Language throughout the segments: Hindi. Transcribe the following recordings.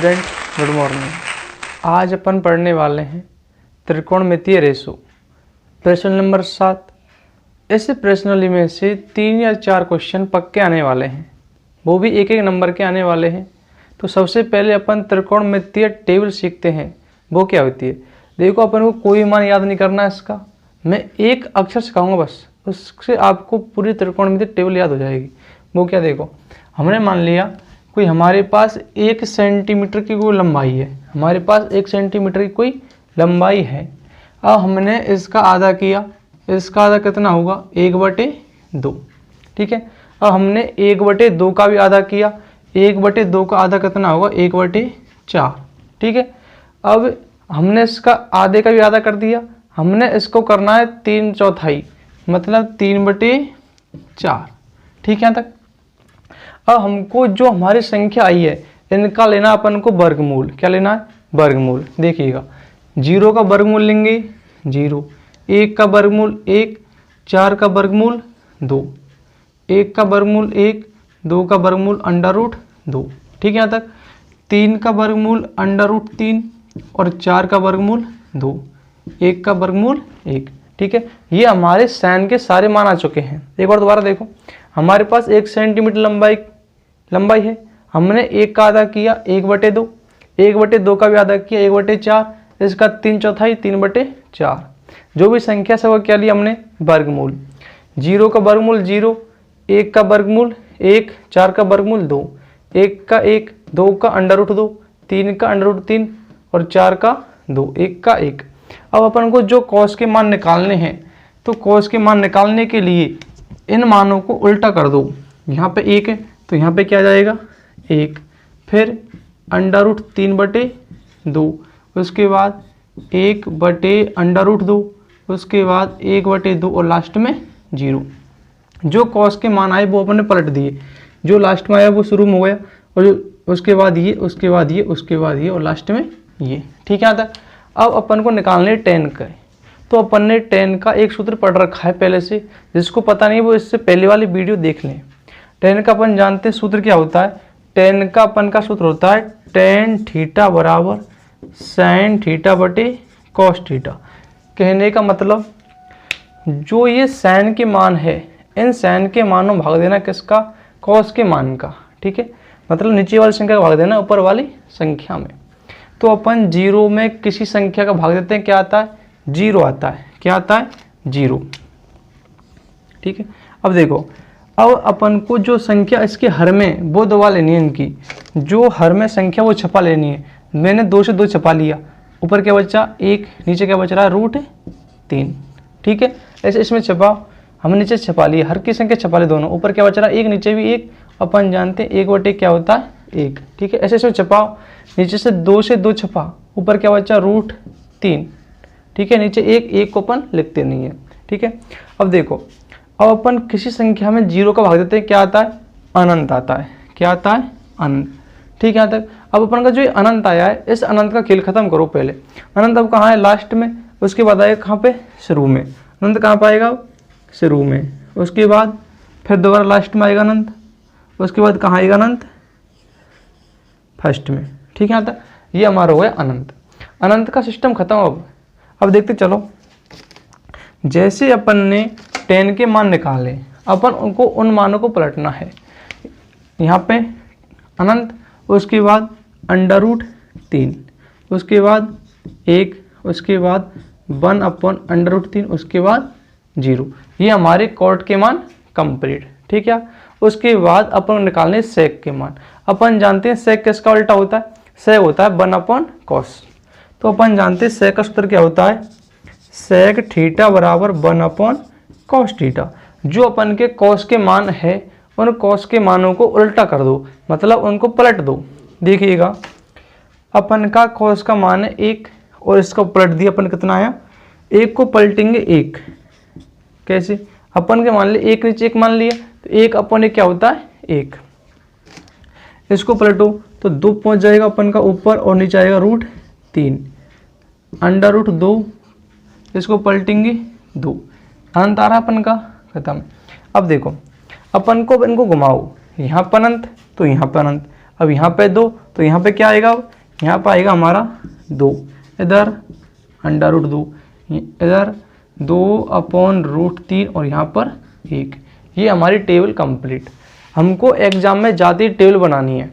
Student, good morning. आज अपन पढ़ने वाले हैं त्रिकोणमितीय रेशो, प्रश्न नंबर 7। इस प्रश्नावली में से 3 या 4 क्वेश्चन पक्के आने वाले हैं, वो भी एक एक नंबर के आने वाले हैं। तो सबसे पहले अपन त्रिकोणमितीय टेबल सीखते हैं, वो क्या होती है। देखो, अपन को कोई मान याद नहीं करना है इसका, मैं एक अक्षर सिखाऊंगा बस, उससे आपको पूरी त्रिकोणमितीय टेबल याद हो जाएगी। वो क्या, देखो हमने मान लिया कोई हमारे पास 1 सेंटीमीटर की कोई लंबाई है, हमारे पास 1 सेंटीमीटर की कोई लंबाई है। अब हमने इसका आधा किया, इसका आधा कितना होगा 1/2, ठीक है। अब हमने 1/2 का भी आधा किया, 1/2 का आधा कितना होगा 1/4, ठीक है। अब हमने इसका आधे का भी आधा कर दिया, हमने इसको करना है 3/4, मतलब 3/4, ठीक है। यहाँ तक अब हमको जो हमारी संख्या आई है इनका लेना अपन को वर्गमूल। क्या लेना है? वर्गमूल। देखिएगा, 0 का वर्गमूल लेंगे 0, 1 का वर्गमूल 1, 4 का वर्गमूल 2, 1 का वर्गमूल 1, 2 का वर्गमूल √2, ठीक है। यहाँ तक 3 का वर्गमूल √3 और 4 का वर्गमूल 2, 1 का वर्गमूल 1, ठीक है। ये हमारे साइन के सारे मान आ चुके हैं। एक बार दोबारा देखो, हमारे पास 1 सेंटीमीटर लंबाई है, हमने 1 का आधा किया 1/2, 1/2 का भी आधा किया 1/4, इसका 3/4 3/4। जो भी संख्या से वो क्या लिया हमने वर्गमूल। 0 का वर्गमूल 0, 1 का वर्गमूल 1, 4 का वर्गमूल 2, 1 का 1, 2 का √2, 3 का √3 और 4 का 2, 1 का 1। अब अपन को जो कॉस के मान निकालने हैं, तो कॉस के मान निकालने के लिए इन मानों को उल्टा कर दो। यहाँ पे 1 है तो यहाँ पे क्या आ जाएगा 1, फिर √3/2, उसके बाद 1/√2, उसके बाद 1/2 और लास्ट में 0। जो कॉस के मान आए वो अपन ने पलट दिए, जो लास्ट में आया वो शुरू में हो गया, और जो उसके बाद ये, उसके बाद ये, उसके बाद ये और लास्ट में ये, ठीक है। यहाँ तक अब अपन को निकालने tan का है, तो अपन ने tan का एक सूत्र पढ़ रखा है पहले से, जिसको पता नहीं वो इससे पहले वाली वीडियो देख लें। tan का अपन जानते हैं सूत्र क्या होता है। tan का अपन का सूत्र होता है tan थीटा बराबर sin थीटा/cos थीटा। कहने का मतलब जो ये sin के मान है, इन sin के मानों भाग देना किसका, cos के मान का, ठीक है। मतलब नीचे वाली संख्या का भाग देना ऊपर वाली संख्या में। तो अपन 0 में किसी संख्या का भाग देते हैं, क्या आता है 0 आता है। क्या आता है 0, ठीक है। अब देखो, अब अपन को जो संख्या इसके हर में वो दबा लेनी है, इनकी जो हर में संख्या वो छपा लेनी है। मैंने 2 से 2 छपा लिया, ऊपर क्या बचा 1, नीचे क्या बच रहा है √3, ठीक है। ऐसे इसमें छपाओ, हमने नीचे छपा लिया, हर की संख्या छपा ली दोनों, ऊपर क्या बच रहा है 1, नीचे भी 1। अपन जानते हैं 1/1 क्या होता है 1, ठीक है। ऐसे इसमें छपाओ, नीचे से 2 से 2 छपा, ऊपर क्या बचा √3, ठीक है। नीचे 1 को अपन लिखते नहीं है, ठीक है। अब देखो, अब अपन किसी संख्या में 0 का भाग देते हैं, क्या आता है अनंत आता है। क्या आता है अनंत, ठीक है। यहाँ तक अब अपन का जो अनंत आया है, इस अनंत का खेल खत्म करो पहले। अनंत अब कहाँ है लास्ट में, उसके बाद आएगा कहाँ पे शुरू में। अनंत कहाँ पर आएगा शुरू में, उसके बाद फिर दोबारा लास्ट में आएगा अनंत, उसके बाद कहाँ आएगा अनंत फर्स्ट में, ठीक है। यहाँ तक ये हमारा हो गया अनंत। अनंत का सिस्टम खत्म। अब देखते चलो, जैसे अपन ने tan के मान निकाले, अपन उनको उन मानों को पलटना है। यहाँ पे अनंत, उसके बाद √3, उसके बाद 1, उसके बाद 1/√3, उसके बाद 0। ये हमारे कॉट के मान कंप्लीट, ठीक है। उसके बाद अपन निकालने sec के मान। अपन जानते हैं sec किसका उल्टा होता है, sec होता है 1/cos। तो अपन जानते हैं sec का सूत्र क्या होता है, sec थीटा बराबर 1/cos थीटा। जो अपन के cos के मान है, उन cos के मानों को उल्टा कर दो, मतलब उनको पलट दो। देखिएगा, अपन का cos का मान है 1 और इसका पलट दिया अपन, कितना आया 1 को पलटेंगे 1, कैसे अपन के मान लिया 1 नीचे 1 मान लिया, तो 1 अपन क्या होता है 1। इसको पलटो तो 2 पहुंच जाएगा अपन का ऊपर और नीचे आएगा √3 √2, इसको पलटेंगे 2, अनंत आ रहा अपन का खत्म। अब देखो, अपन को इनको घुमाओ, यहाँ पर अनंत तो यहाँ पर अनंत। अब यहाँ पे 2, तो यहाँ पे क्या आएगा, यहाँ पे आएगा हमारा 2, इधर √2, इधर 2/√3 और यहाँ पर 1। ये हमारी टेबल कंप्लीट। हमको एग्जाम में जाती टेबल बनानी है,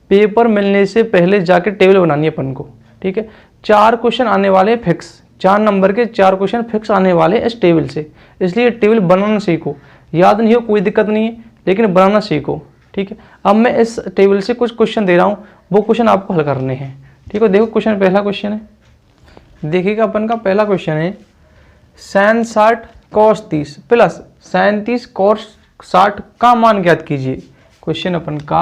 पेपर मिलने से पहले जाके टेबल बनानी है अपन को, ठीक है। 4 क्वेश्चन आने वाले फिक्स, 4 नंबर के 4 क्वेश्चन फिक्स आने वाले इस टेबल से, इसलिए टेबल बनाना सीखो। याद नहीं हो कोई दिक्कत नहीं है, लेकिन बनाना सीखो, ठीक है। अब मैं इस टेबल से कुछ क्वेश्चन दे रहा हूँ, वो क्वेश्चन आपको हल करने हैं, ठीक है। देखो क्वेश्चन, पहला क्वेश्चन है, देखिएगा अपन का पहला क्वेश्चन है sin 60 cos 30 plus sin 30 cos 60 का मान ज्ञात कीजिए। क्वेश्चन अपन का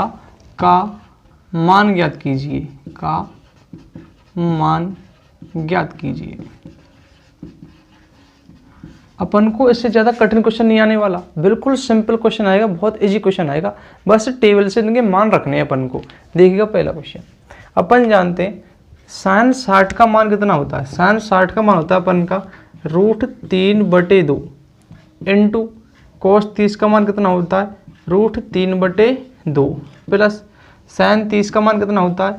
मान ज्ञात कीजिए, का मान ज्ञात कीजिए। अपन को इससे ज़्यादा कठिन क्वेश्चन नहीं आने वाला, बिल्कुल सिंपल क्वेश्चन आएगा, बहुत इजी क्वेश्चन आएगा, बस टेबल से इनके मान रखने हैं अपन को। देखिएगा पहला क्वेश्चन, अपन जानते हैं sin 60 का मान कितना होता है। sin 60 का मान होता है अपन का √3/2 इंटू cos 30 का मान कितना होता है √3/2 प्लस sin 30 का मान कितना होता है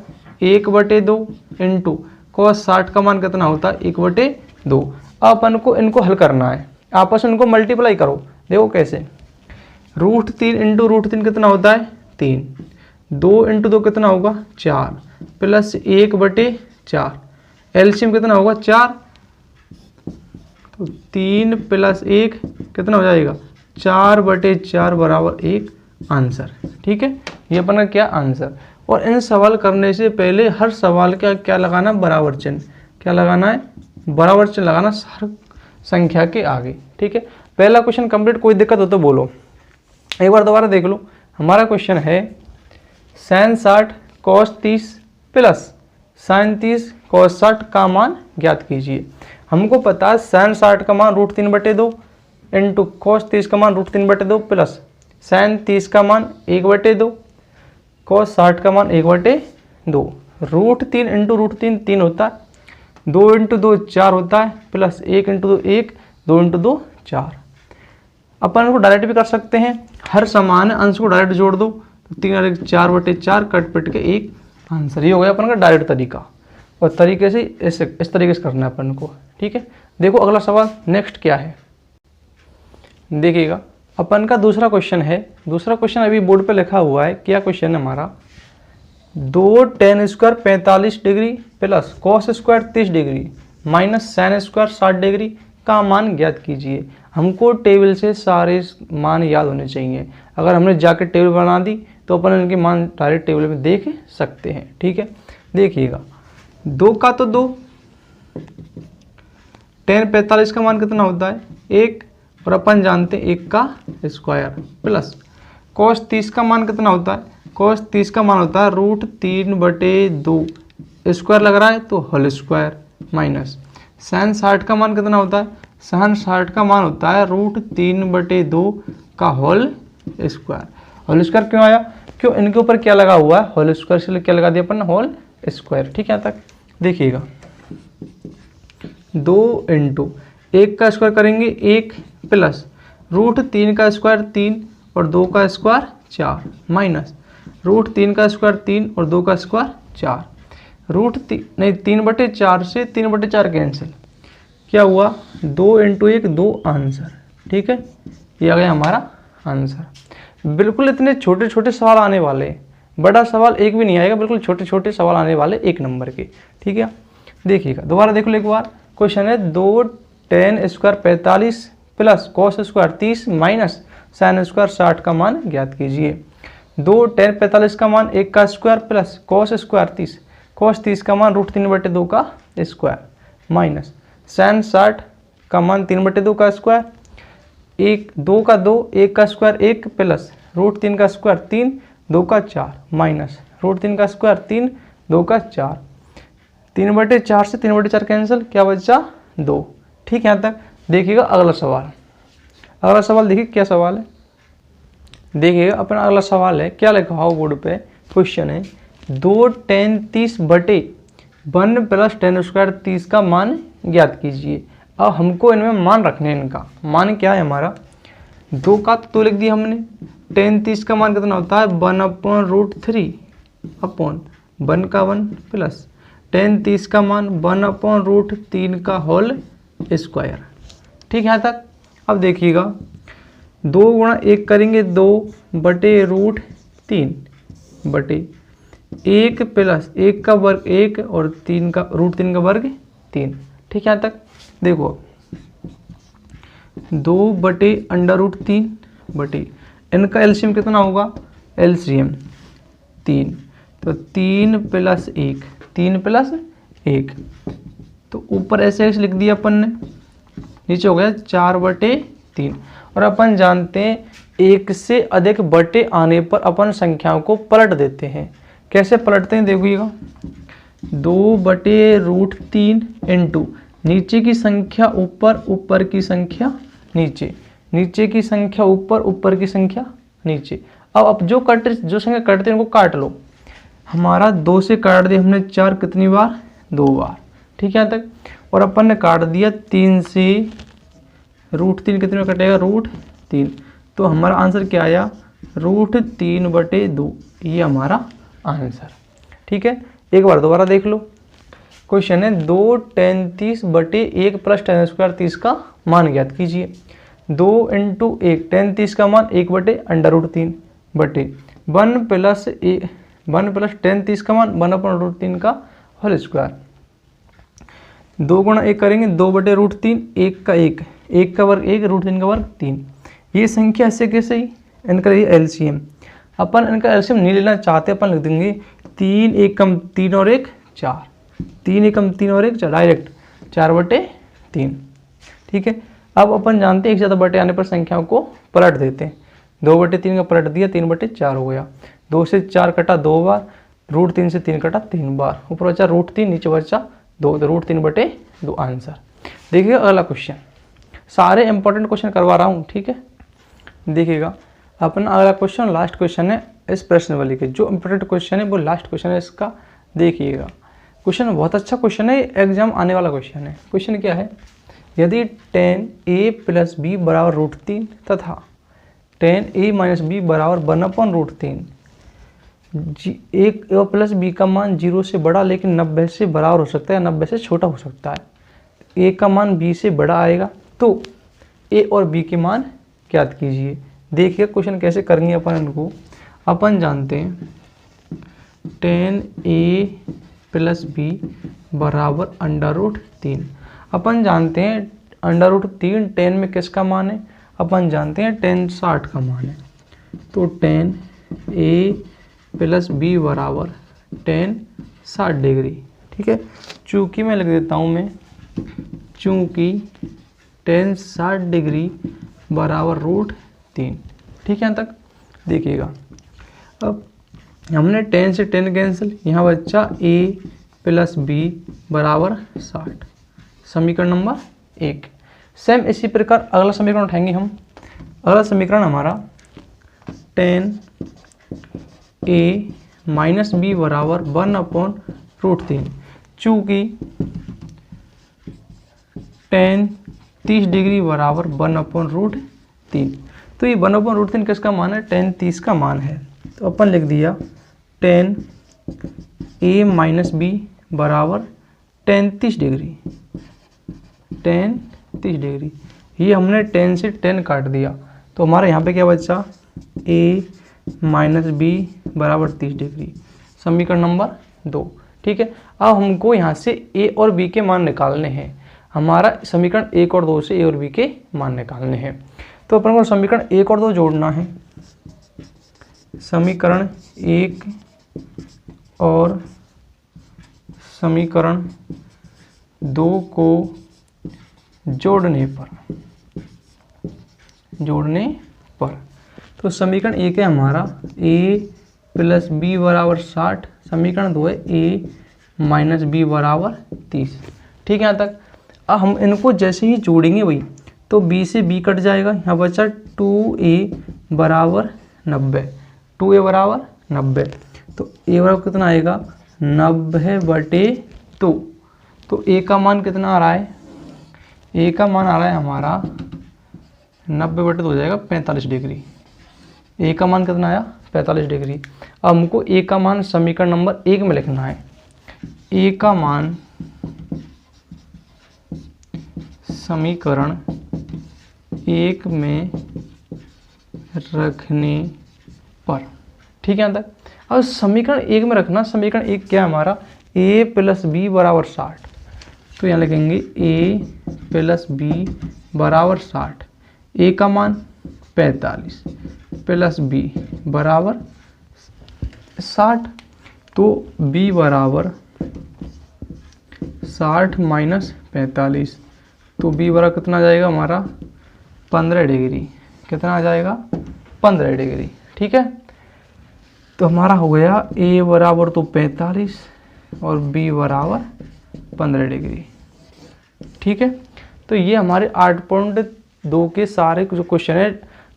1/2 इंटू cos 60 का मान कितना होता है 1/2। अब अपन को इनको हल करना है, आपस में इनको मल्टीप्लाई करो। देखो कैसे, √3 इंटू √3 कितना होता है 3, 2 इंटू 2 कितना होगा 4 प्लस 1/4, एलसीएम कितना होगा 4, तो 3 प्लस 1 कितना हो जाएगा 4/4 बराबर 1 आंसर, ठीक है। ये अपन का क्या आंसर। और इन सवाल करने से पहले हर सवाल का क्या लगाना, बराबर चिन्ह, क्या लगाना है, बराबर चिन्ह लगाना हर संख्या के आगे, ठीक है। पहला क्वेश्चन कंप्लीट, कोई दिक्कत हो तो बोलो, एक बार दोबारा देख लो। हमारा क्वेश्चन है sin 60 cos 30 plus sin 30 cos 60 का मान ज्ञात कीजिए। हमको पता है sin 60 का मान √3/2 इंटू cos 30 का मान √3/2 प्लस sin 30 का मान 1/2, cos 60 का मान 1/2। √3 इंटू √3 3 होता है, 2 इंटू 2 4 होता है, प्लस 1 इंटू 2 1, 2 इंटू 2 4। अपन को डायरेक्ट भी कर सकते हैं, हर समान अंश को डायरेक्ट जोड़ दो, तो 3 4/4 कट पिट के 1 आंसर। ये हो गया अपन का डायरेक्ट तरीका, और तरीके से इस तरीके से करना है अपन को, ठीक है। देखो अगला सवाल नेक्स्ट क्या है, देखिएगा अपन का दूसरा क्वेश्चन है। दूसरा क्वेश्चन अभी बोर्ड पे लिखा हुआ है, क्या क्वेश्चन है हमारा, 2 tan square 45 degree plus cos square 30 degree minus sin square 60 degree का मान ज्ञात कीजिए। हमको टेबल से सारे मान याद होने चाहिए, अगर हमने जाकर टेबल बना दी तो अपन इनके मान डायरेक्ट टेबल में देख सकते हैं, ठीक है। देखिएगा 2 का तो 2, tan 45 का मान कितना होता है 1, और अपन जानते हैं 1 का स्क्वायर प्लस cos 30 का मान कितना होता है, cos 30 का मान होता है √3/2, स्क्वायर लग रहा है तो होल स्क्वायर, माइनस sin 60 का मान कितना होता है, sin 60 का मान होता है √3/2 का होल स्क्वायर। होल स्क्वायर क्यों आया, क्यों, इनके ऊपर क्या लगा हुआ है होल स्क्वायर, इसलिए क्या लगा दिया अपन होल स्क्वायर, ठीक है। यहाँ तक देखिएगा 2 इंटू 1 का स्क्वायर करेंगे 1 प्लस √3 का स्क्वायर 3 और 2 का स्क्वायर 4 माइनस √3 का स्क्वायर 3 और 2 का स्क्वायर 4, नहीं 3/4 से 3/4 कैंसिल, क्या हुआ 2 इंटू 1 2 आंसर, ठीक है। ये आ गया हमारा आंसर। बिल्कुल इतने छोटे छोटे सवाल आने वाले हैं, बड़ा सवाल एक भी नहीं आएगा, बिल्कुल छोटे छोटे सवाल आने वाले 1 नंबर के, ठीक है। देखिएगा दोबारा देख लो एक बार, क्वेश्चन है 2 tan square 45 plus cos square 30 minus sin square 60 का मान ज्ञात कीजिए। 2 tan 45 का मान 1 का square plus cos square 30, cos 30 का मान √3/2 का स्क्वायर माइनस sin 60 का मान 3/2 का स्क्वायर, 2 का 2, 1 का स्क्वायर 1 प्लस √3 का स्क्वायर 3, 2 का 4 माइनस √3 का स्क्वायर 3, 2 का 4, 3/4 से 3/4 कैंसिल, क्या बचा 2, ठीक है। यहाँ तक देखिएगा अगला सवाल, अगला सवाल देखिए क्या सवाल है, देखिएगा अपना अगला सवाल है, क्या लिखा हो बोर्ड पे, क्वेश्चन है 2 tan 30/1 प्लस tan स्क्वायर 30 का मान ज्ञात कीजिए। अब हमको इनमें मान रखने हैं, इनका मान क्या है हमारा, 2 का तो लिख दिया हमने, tan 30 का मान कितना होता है 1/√3 अपॉन 1 का 1 प्लस tan 30 का मान 1/√3 का होल स्क्वायर। ठीक है यहाँ तक। अब देखिएगा 2 गुणा 1 करेंगे 2/√3 बटे 1 प्लस 1 का वर्ग 1 और 3 का √3 का वर्ग 3। ठीक है यहाँ तक। देखो 2/√3 बटे इनका एलसीएम कितना होगा, एलसीएम 3, तो 3 प्लस 1 3 प्लस 1, तो ऊपर ऐसे लिख दिया अपन ने, नीचे हो गया 4/3। और अपन जानते हैं 1 से अधिक बटे आने पर अपन संख्याओं को पलट देते हैं। कैसे पलटते हैं देखिएगा, 2/√3 इंटू नीचे की संख्या ऊपर, ऊपर की संख्या नीचे, नीचे की संख्या ऊपर, ऊपर की संख्या नीचे। अब जो संख्या कटते हैं उनको काट लो। हमारा 2 से काट दिया हमने 4 कितनी बार, 2 बार। ठीक है यहाँ तक। और अपन ने काट दिया 3 से √3 कितने में कटेगा, √3, तो हमारा आंसर क्या आया, √3/2। ये हमारा आंसर। ठीक है, एक बार दोबारा देख लो। क्वेश्चन है 2 tan 30/1 प्लस tan स्क्वायर 30 का मान ज्ञात कीजिए। 2 × 1 tan 30 का मान 1/√3 बटे 1 प्लस tan 30 का मान 1/√3 का होल स्क्वायर। 2 गुणा 1 करेंगे 2/√3, 1 का 1, 1 का वर्ग 1, √3 का वर्ग 3। ये संख्या ऐसे कैसे ही, इनका एलसीएम। अपन इनका एलसीएम नहीं लेना चाहते, अपन लिख देंगे 3 1 कम 3 और 1 4, 3 1 कम 3 और 1 4, डायरेक्ट 4/3। ठीक है। अब अपन जानते हैं एक ज़्यादा बटे आने पर संख्याओं को पलट देते हैं। 2/3 का पलट दिया, 3/4 हो गया। 2 से 4 कटा 2 बार, √3 से 3 कटा 3 बार, ऊपर बचा √3 नीचे बचा 2, तो √3/2 आंसर। देखिएगा अगला क्वेश्चन, सारे इंपॉर्टेंट क्वेश्चन करवा रहा हूँ। ठीक है, देखिएगा अपना अगला क्वेश्चन लास्ट क्वेश्चन है इस प्रश्नावली के। जो इंपॉर्टेंट क्वेश्चन है वो लास्ट क्वेश्चन है इसका। देखिएगा क्वेश्चन बहुत अच्छा क्वेश्चन है, एग्जाम आने वाला क्वेश्चन है। क्वेश्चन क्या है, यदि tan a + b बराबर √3 तथा tan a - b बराबर 1/√3, a + b का मान 0 से बड़ा लेकिन 90 से बराबर हो सकता है, 90 से छोटा हो सकता है, a का मान b से बड़ा आएगा, तो a और b के मान ज्ञात कीजिए। देखिए क्वेश्चन कैसे करेंगे अपन इनको। अपन जानते हैं tan a + b बराबर √3। अपन जानते हैं √3 tan में किसका मान है, अपन जानते हैं tan 60 का मान है, तो tan a + b बराबर tan 60 डिग्री। ठीक है, चूँकि मैं लिख देता हूँ मैं, चूँकि tan 60 डिग्री बराबर √3। ठीक है यहाँ तक। देखिएगा अब हमने tan से tan कैंसिल, यहाँ बच्चा a + b बराबर 60, समीकरण नंबर 1। सेम इसी प्रकार अगला समीकरण उठाएंगे हम। अगला समीकरण हमारा tan a - b बराबर 1/√3। चूँकि tan 30 डिग्री बराबर 1/√3, तो ये 1/√3 किसका मान है, tan 30 का मान है। तो अपन लिख दिया tan a - b बराबर tan 30 डिग्री, tan 30 डिग्री। ये हमने tan से tan काट दिया, तो हमारा यहाँ पे क्या बचा, a - b बराबर 30 डिग्री, समीकरण नंबर 2। ठीक है, अब हमको यहाँ से a और b के मान निकालने हैं। हमारा समीकरण 1 और 2 से a और b के मान निकालने हैं, तो अपन को समीकरण 1 और 2 जोड़ना है। समीकरण 1 और समीकरण 2 को जोड़ने पर तो समीकरण 1 है हमारा a + b बराबर 60, समीकरण 2 है a - b बराबर 30। ठीक है यहाँ तक। अब हम इनको जैसे ही जोड़ेंगे वही, तो b से b कट जाएगा, यहाँ बचा 2a बराबर 90, 2a बराबर 90, तो a बराबर कितना आएगा, 90/2। तो a का मान कितना आ रहा है, a का मान आ रहा है हमारा 90/2 हो जाएगा 45 डिग्री। a का मान कितना आया, 45 डिग्री। अब हमको ए का मान समीकरण नंबर 1 में लिखना है। ए का मान समीकरण 1 में रखने पर, ठीक है। अंदर अब समीकरण 1 में रखना, समीकरण 1 क्या है हमारा, a प्लस बी बराबर 60। तो यहाँ लिखेंगे a प्लस बी बराबर 60। a का मान 45 प्लस b बराबर 60, तो b बराबर 60 माइनस 45, तो b बराबर कितना आ जाएगा हमारा 15 डिग्री। कितना आ जाएगा 15 डिग्री, ठीक है। तो हमारा हो गया a बराबर तो 45 और b बराबर 15 डिग्री, ठीक है। तो ये हमारे 8.2 के सारे जो क्वेश्चन है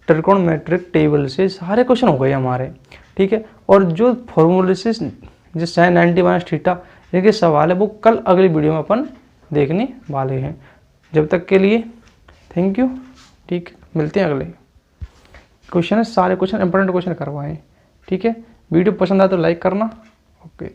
ट्रिगोनोमेट्रिक टेबल से सारे क्वेश्चन हो गए हमारे, ठीक है। और जो फॉर्मूलेसिस जो sin 90 माइनस थीटा ये सवाल है वो कल अगली वीडियो में अपन देखने वाले हैं। जब तक के लिए थैंक यू, ठीक है। मिलते हैं अगले क्वेश्चन है, सारे क्वेश्चन इंपॉर्टेंट क्वेश्चन करवाएं, ठीक है। वीडियो पसंद आए तो लाइक करना, ओके।